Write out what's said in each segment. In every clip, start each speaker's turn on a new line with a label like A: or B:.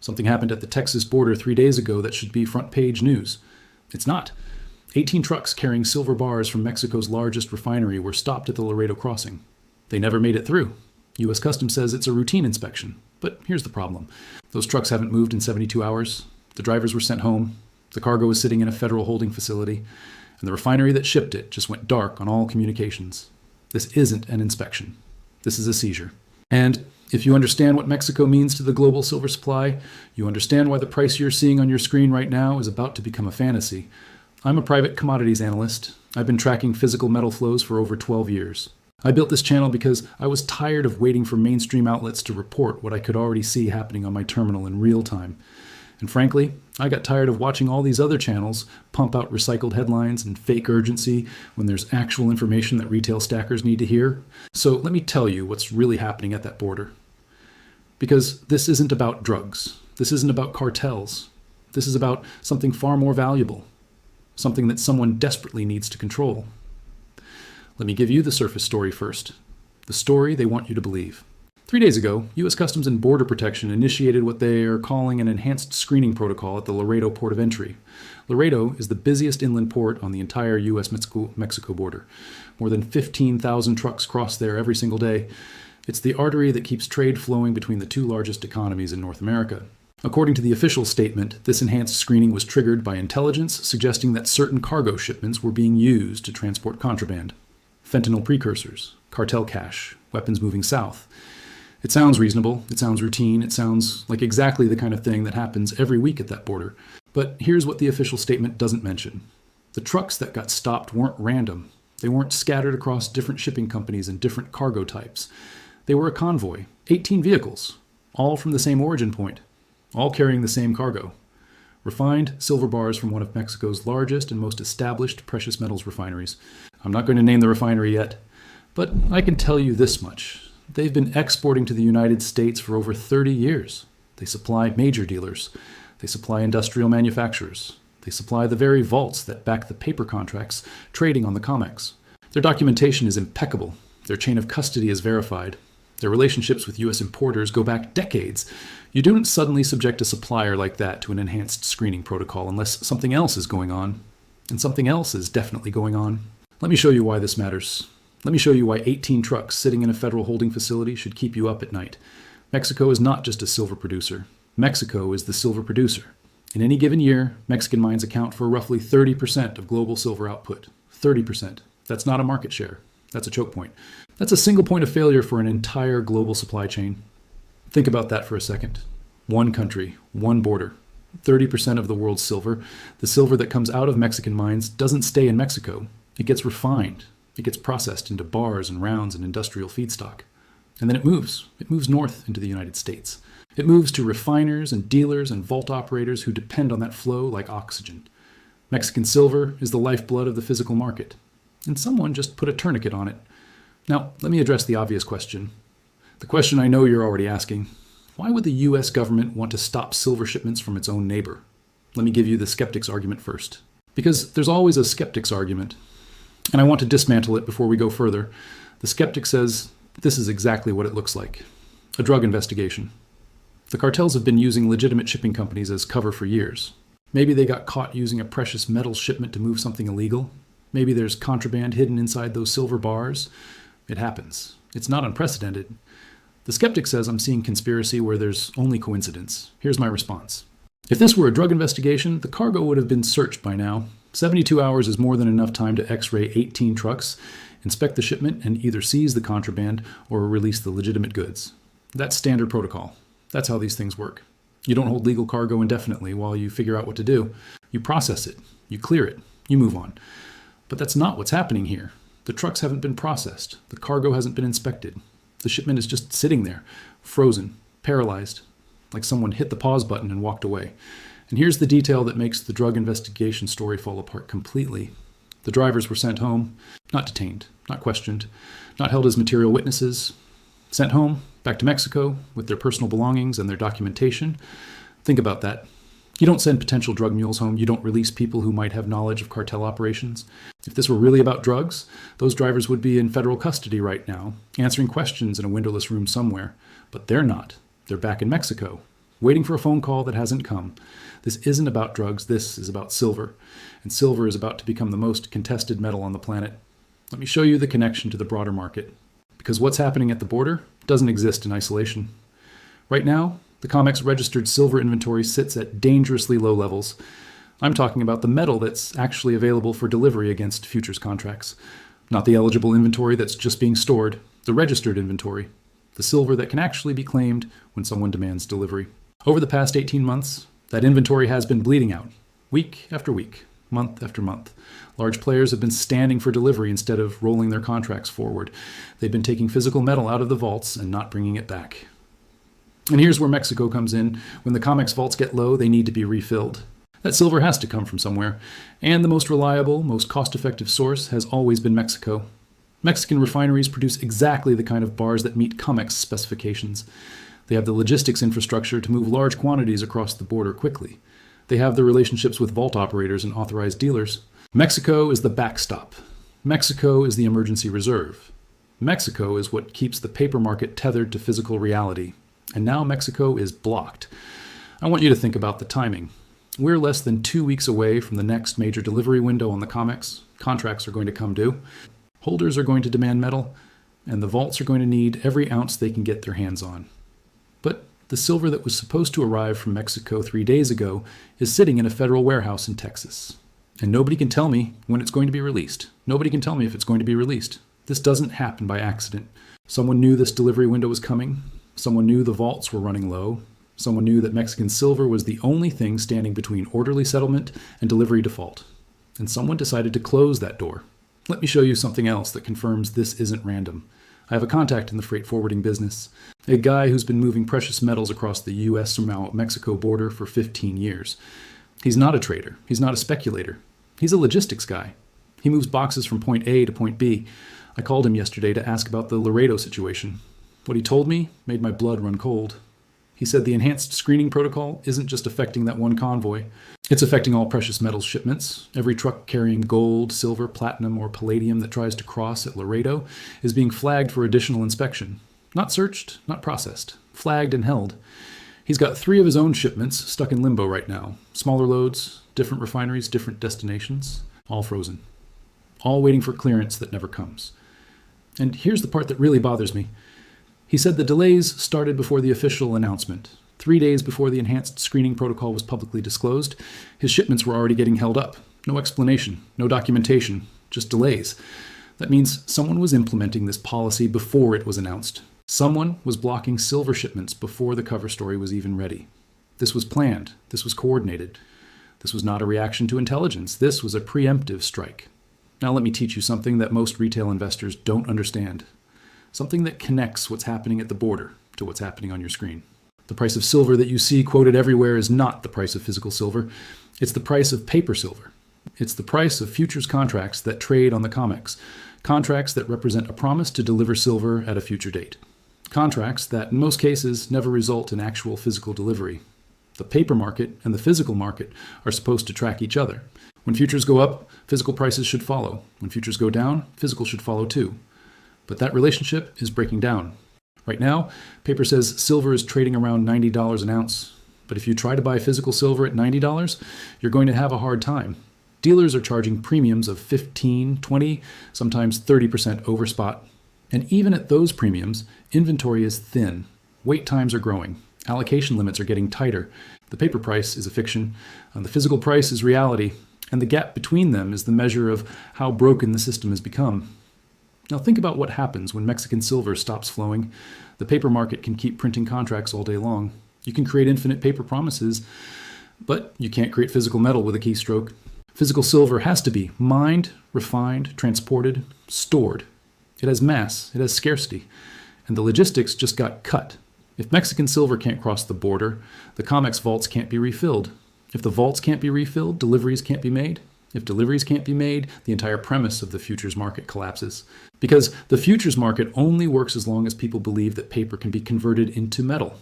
A: Something happened at the Texas border 3 days ago that should be front page news. It's not. 18 trucks carrying silver bars from Mexico's largest refinery were stopped at the Laredo crossing. They never made it through. U.S. Customs says it's a routine inspection. But here's the problem. Those trucks haven't moved in 72 hours. The drivers were sent home. The cargo was sitting in a federal holding facility. And the refinery that shipped it just went dark on all communications. This isn't an inspection. This is a seizure. And if you understand what Mexico means to the global silver supply, you understand why the price you're seeing on your screen right now is about to become a fantasy. I'm a private commodities analyst. I've been tracking physical metal flows for over 12 years. I built this channel because I was tired of waiting for mainstream outlets to report what I could already see happening on my terminal in real time. And frankly, I got tired of watching all these other channels pump out recycled headlines and fake urgency when there's actual information that retail stackers need to hear. So let me tell you what's really happening at that border. Because this isn't about drugs. This isn't about cartels. This is about something far more valuable. Something that someone desperately needs to control. Let me give you the surface story first. The story they want you to believe. 3 days ago, U.S. Customs and Border Protection initiated what they are calling an enhanced screening protocol at the Laredo port of entry. Laredo is the busiest inland port on the entire U.S.-Mexico border. More than 15,000 trucks cross there every single day. It's the artery that keeps trade flowing between the two largest economies in North America. According to the official statement, this enhanced screening was triggered by intelligence suggesting that certain cargo shipments were being used to transport contraband. Fentanyl precursors, cartel cash, weapons moving south. It sounds reasonable, it sounds routine, it sounds like exactly the kind of thing that happens every week at that border. But here's what the official statement doesn't mention. The trucks that got stopped weren't random. They weren't scattered across different shipping companies and different cargo types. They were a convoy, 18 vehicles, all from the same origin point, all carrying the same cargo. Refined silver bars from one of Mexico's largest and most established precious metals refineries. I'm not going to name the refinery yet, but I can tell you this much. They've been exporting to the United States for over 30 years. They supply major dealers. They supply industrial manufacturers. They supply the very vaults that back the paper contracts trading on the COMEX. Their documentation is impeccable. Their chain of custody is verified. Their relationships with U.S. importers go back decades. You don't suddenly subject a supplier like that to an enhanced screening protocol unless something else is going on. And something else is definitely going on. Let me show you why this matters. Let me show you why 18 trucks sitting in a federal holding facility should keep you up at night. Mexico is not just a silver producer. Mexico is the silver producer. In any given year, Mexican mines account for roughly 30% of global silver output. 30%. That's not a market share. That's a choke point. That's a single point of failure for an entire global supply chain. Think about that for a second. One country, one border. 30% of the world's silver, the silver that comes out of Mexican mines, doesn't stay in Mexico. It gets refined. It gets processed into bars and rounds and industrial feedstock. And then it moves. It moves north into the United States. It moves to refiners and dealers and vault operators who depend on that flow like oxygen. Mexican silver is the lifeblood of the physical market. And someone just put a tourniquet on it. Now, let me address the obvious question. The question I know you're already asking. Why would the U.S. government want to stop silver shipments from its own neighbor? Let me give you the skeptic's argument first. Because there's always a skeptic's argument. And I want to dismantle it before we go further. The skeptic says this is exactly what it looks like. A drug investigation. The cartels have been using legitimate shipping companies as cover for years. Maybe they got caught using a precious metals shipment to move something illegal. Maybe there's contraband hidden inside those silver bars. It happens. It's not unprecedented. The skeptic says I'm seeing conspiracy where there's only coincidence. Here's my response. If this were a drug investigation, the cargo would have been searched by now. 72 hours is more than enough time to x-ray 18 trucks, inspect the shipment, and either seize the contraband or release the legitimate goods. That's standard protocol. That's how these things work. You don't hold legal cargo indefinitely while you figure out what to do. You process it, you clear it, you move on. But that's not what's happening here. The trucks haven't been processed. The cargo hasn't been inspected. The shipment is just sitting there, frozen, paralyzed, like someone hit the pause button and walked away. And here's the detail that makes the drug investigation story fall apart completely. The drivers were sent home, not detained, not questioned, not held as material witnesses. Sent home, back to Mexico, with their personal belongings and their documentation. Think about that. You don't send potential drug mules home. You don't release people who might have knowledge of cartel operations. If this were really about drugs, those drivers would be in federal custody right now, answering questions in a windowless room somewhere. But they're not. They're back in Mexico, waiting for a phone call that hasn't come. This isn't about drugs, this is about silver. And silver is about to become the most contested metal on the planet. Let me show you the connection to the broader market. Because what's happening at the border doesn't exist in isolation. Right now, the COMEX registered silver inventory sits at dangerously low levels. I'm talking about the metal that's actually available for delivery against futures contracts. Not the eligible inventory that's just being stored, the registered inventory. The silver that can actually be claimed when someone demands delivery. Over the past 18 months, that inventory has been bleeding out, week after week, month after month. Large players have been standing for delivery instead of rolling their contracts forward. They've been taking physical metal out of the vaults and not bringing it back. And here's where Mexico comes in. When the COMEX vaults get low, they need to be refilled. That silver has to come from somewhere, and the most reliable, most cost-effective source has always been Mexico. Mexican refineries produce exactly the kind of bars that meet COMEX specifications. They have the logistics infrastructure to move large quantities across the border quickly. They have the relationships with vault operators and authorized dealers. Mexico is the backstop. Mexico is the emergency reserve. Mexico is what keeps the paper market tethered to physical reality. And now Mexico is blocked. I want you to think about the timing. We're less than 2 weeks away from the next major delivery window on the COMEX. Contracts are going to come due. Holders are going to demand metal, and the vaults are going to need every ounce they can get their hands on. But the silver that was supposed to arrive from Mexico 3 days ago is sitting in a federal warehouse in Texas. And nobody can tell me when it's going to be released. Nobody can tell me if it's going to be released. This doesn't happen by accident. Someone knew this delivery window was coming. Someone knew the vaults were running low. Someone knew that Mexican silver was the only thing standing between orderly settlement and delivery default. And someone decided to close that door. Let me show you something else that confirms this isn't random. I have a contact in the freight forwarding business, a guy who's been moving precious metals across the U.S. from Mexico border for 15 years. He's not a trader. He's not a speculator. He's a logistics guy. He moves boxes from point A to point B. I called him yesterday to ask about the Laredo situation. What he told me made my blood run cold. He said the enhanced screening protocol isn't just affecting that one convoy. It's affecting all precious metals shipments. Every truck carrying gold, silver, platinum, or palladium that tries to cross at Laredo is being flagged for additional inspection. Not searched, not processed. Flagged and held. He's got 3 of his own shipments stuck in limbo right now. Smaller loads, different refineries, different destinations, all frozen. All waiting for clearance that never comes. And here's the part that really bothers me. He said the delays started before the official announcement. 3 days before the enhanced screening protocol was publicly disclosed, his shipments were already getting held up. No explanation, no documentation, just delays. That means someone was implementing this policy before it was announced. Someone was blocking silver shipments before the cover story was even ready. This was planned. This was coordinated. This was not a reaction to intelligence. This was a preemptive strike. Now let me teach you something that most retail investors don't understand. Something that connects what's happening at the border to what's happening on your screen. The price of silver that you see quoted everywhere is not the price of physical silver. It's the price of paper silver. It's the price of futures contracts that trade on the COMEX. Contracts that represent a promise to deliver silver at a future date. Contracts that, in most cases, never result in actual physical delivery. The paper market and the physical market are supposed to track each other. When futures go up, physical prices should follow. When futures go down, physical should follow too. But that relationship is breaking down. Right now, paper says silver is trading around $90 an ounce. But if you try to buy physical silver at $90, you're going to have a hard time. Dealers are charging premiums of 15, 20, sometimes 30% over spot. And even at those premiums, inventory is thin. Wait times are growing. Allocation limits are getting tighter. The paper price is a fiction. The physical price is reality. And the gap between them is the measure of how broken the system has become. Now think about what happens when Mexican silver stops flowing. The paper market can keep printing contracts all day long. You can create infinite paper promises, but you can't create physical metal with a keystroke. Physical silver has to be mined, refined, transported, stored. It has mass, it has scarcity, and the logistics just got cut. If Mexican silver can't cross the border, the COMEX vaults can't be refilled. If the vaults can't be refilled, deliveries can't be made. If deliveries can't be made, the entire premise of the futures market collapses. Because the futures market only works as long as people believe that paper can be converted into metal.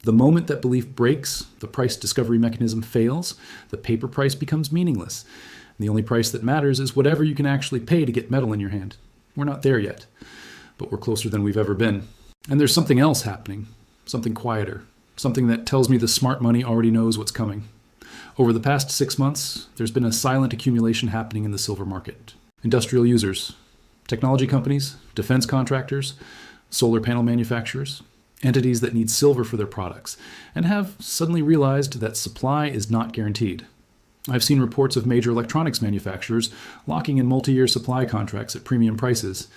A: The moment that belief breaks, the price discovery mechanism fails, the paper price becomes meaningless. And the only price that matters is whatever you can actually pay to get metal in your hand. We're not there yet, but we're closer than we've ever been. And there's something else happening, something quieter, something that tells me the smart money already knows what's coming. Over the past 6 months, there's been a silent accumulation happening in the silver market. Industrial users, technology companies, defense contractors, solar panel manufacturers, entities that need silver for their products, and have suddenly realized that supply is not guaranteed. I've seen reports of major electronics manufacturers locking in multi-year supply contracts at premium prices.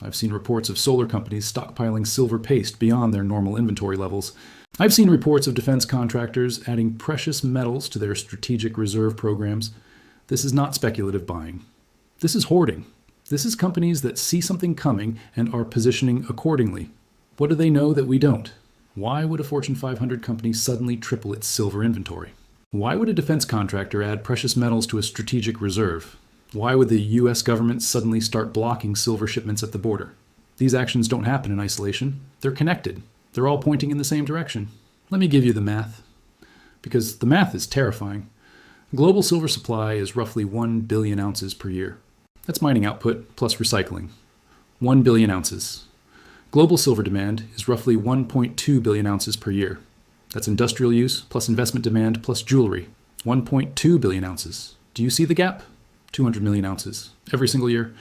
A: I've seen reports of solar companies stockpiling silver paste beyond their normal inventory levels. I've seen reports of defense contractors adding precious metals to their strategic reserve programs. This is not speculative buying. This is hoarding. This is companies that see something coming and are positioning accordingly. What do they know that we don't? Why would a Fortune 500 company suddenly triple its silver inventory? Why would a defense contractor add precious metals to a strategic reserve? Why would the US government suddenly start blocking silver shipments at the border? These actions don't happen in isolation. They're connected. They're all pointing in the same direction. Let me give you the math, because the math is terrifying. Global silver supply is roughly 1 billion ounces per year. That's mining output plus recycling. 1 billion ounces. Global silver demand is roughly 1.2 billion ounces per year. That's industrial use plus investment demand plus jewelry. 1.2 billion ounces. Do you see the gap? 200 million ounces every single year.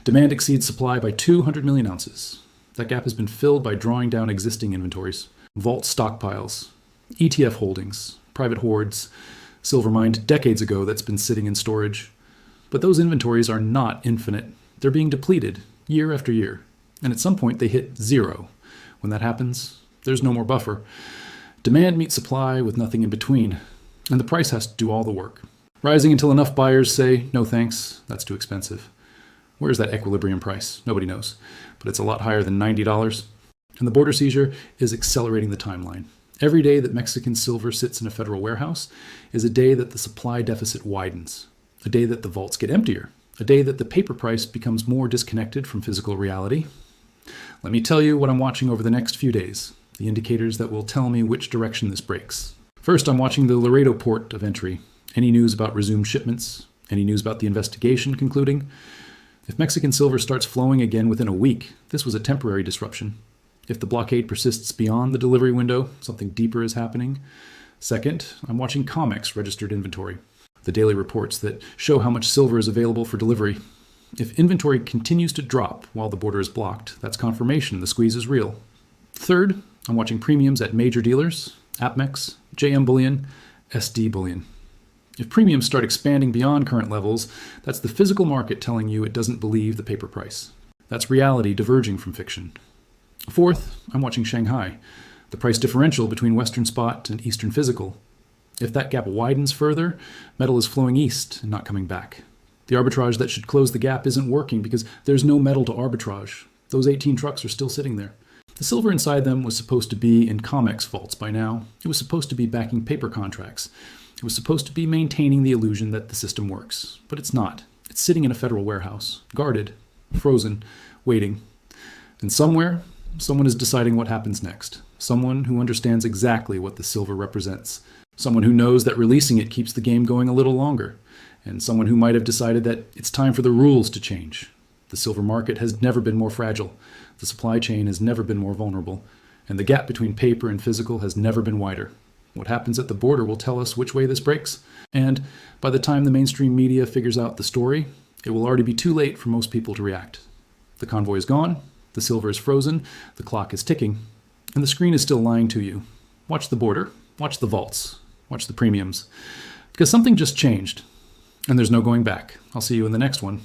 A: Demand exceeds supply by 200 million ounces. That gap has been filled by drawing down existing inventories, vault stockpiles, ETF holdings, private hoards, silver mined decades ago that's been sitting in storage. But those inventories are not infinite. They're being depleted year after year. And at some point they hit zero. When that happens, there's no more buffer. Demand meets supply with nothing in between, and the price has to do all the work, rising until enough buyers say, no thanks, that's too expensive. Where's that equilibrium price? Nobody knows, but it's a lot higher than $90. And the border seizure is accelerating the timeline. Every day that Mexican silver sits in a federal warehouse is a day that the supply deficit widens, a day that the vaults get emptier, a day that the paper price becomes more disconnected from physical reality. Let me tell you what I'm watching over the next few days, the indicators that will tell me which direction this breaks. First, I'm watching the Laredo port of entry. Any news about resumed shipments? Any news about the investigation concluding? If Mexican silver starts flowing again within a week, this was a temporary disruption. If the blockade persists beyond the delivery window, something deeper is happening. Second, I'm watching COMEX registered inventory, the daily reports that show how much silver is available for delivery. If inventory continues to drop while the border is blocked, that's confirmation the squeeze is real. Third, I'm watching premiums at major dealers, APMEX, JM Bullion, SD Bullion. If premiums start expanding beyond current levels, that's the physical market telling you it doesn't believe the paper price. That's reality diverging from fiction. Fourth, I'm watching Shanghai, the price differential between Western spot and Eastern physical. If that gap widens further, metal is flowing east and not coming back. The arbitrage that should close the gap isn't working because there's no metal to arbitrage. Those 18 trucks are still sitting there. The silver inside them was supposed to be in COMEX vaults by now. It was supposed to be backing paper contracts. It was supposed to be maintaining the illusion that the system works. But it's not. It's sitting in a federal warehouse, guarded, frozen, waiting. And somewhere, someone is deciding what happens next. Someone who understands exactly what the silver represents. Someone who knows that releasing it keeps the game going a little longer. And someone who might have decided that it's time for the rules to change. The silver market has never been more fragile. The supply chain has never been more vulnerable. And the gap between paper and physical has never been wider. What happens at the border will tell us which way this breaks. And by the time the mainstream media figures out the story, it will already be too late for most people to react. The convoy is gone, the silver is frozen, the clock is ticking, and the screen is still lying to you. Watch the border, watch the vaults, watch the premiums. Because something just changed, and there's no going back. I'll see you in the next one.